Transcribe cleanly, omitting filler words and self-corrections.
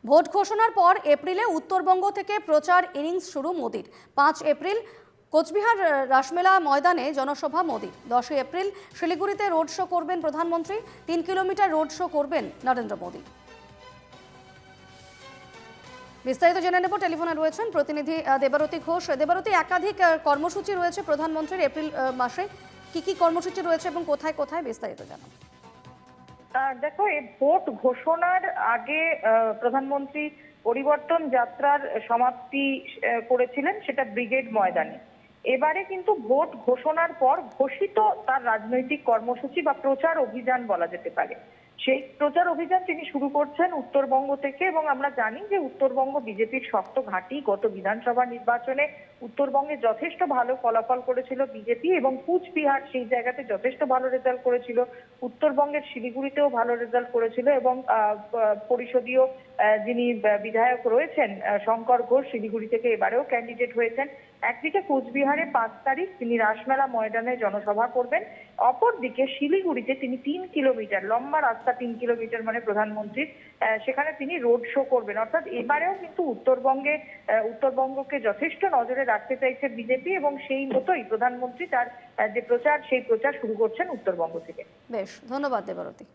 Vote ঘোষণার পর এপ্রিলে উত্তরবঙ্গ থেকে প্রচার ইনিংস শুরু মোদির। 5 এপ্রিল কোচবিহার রাসমেলা ময়দানে জনসভা মোদির। 10 এপ্রিল শিলিগুড়িতে রোড শো করবেন প্রধানমন্ত্রী। 3 কিলোমিটার রোড শো করবেন নরেন্দ্র মোদী। বিস্তারিত জেনে নেব, টেলিফোনে রয়েছেন প্রতিনিধি দেবারতী ঘোষ। দেবারতী, একাধিক কর্মসূচি রয়েছে প্রধানমন্ত্রীর এপ্রিল মাসে, কি কর্মসূচি রয়েছে এবং কোথায় কোথায়, বিস্তারিত জানান। দেখো, এই ভোট ঘোষণার আগে প্রধানমন্ত্রী পরিবর্তন যাত্রার সমাপ্তি করেছিলেন, সেটা ব্রিগেড ময়দানে। এবারে কিন্তু ভোট ঘোষণার পর ঘোষিত তার রাজনৈতিক কর্মসূচি বা প্রচার অভিযান বলা যেতে পারে, সেই প্রচার অভিযান তিনি শুরু করছেন উত্তরবঙ্গ থেকে। এবং আমরা জানি যে উত্তরবঙ্গ বিজেপির শক্ত ঘাঁটি। গত বিধানসভা নির্বাচনে উত্তরবঙ্গে যথেষ্ট ভালো ফলাফল করেছিল বিজেপি, এবং কুচবিহার সেই জায়গাতে যথেষ্ট ভালো রেজাল্ট করেছিল। উত্তরবঙ্গের শিলিগুড়িতেও ভালো রেজাল্ট করেছিল, এবং পরিষদীয় যিনি বিধায়ক রয়েছেন শঙ্কর ঘোষ, শিলিগুড়ি থেকে এবারেও ক্যান্ডিডেট হয়েছেন। একদিকে কোচবিহারে 5 তারিখ তিনি রাসমেলা ময়দানে জনসভা করবেন, অপরদিকে শিলিগুড়িতে তিনি 3 কিলোমিটার লম্বা রাস্তা, 3 কিলোমিটার মানে প্রধানমন্ত্রীর, সেখানে তিনি রোড শো করবেন। অর্থাৎ এবারেও কিন্তু উত্তরবঙ্গকে যথেষ্ট নজরে রাখতে চাইছে বিজেপি, এবং সেই মতোই প্রধানমন্ত্রী তার যে প্রচার, সেই প্রচার শুরু করছেন উত্তরবঙ্গ থেকে। বেশ, ধন্যবাদ দেবারতী।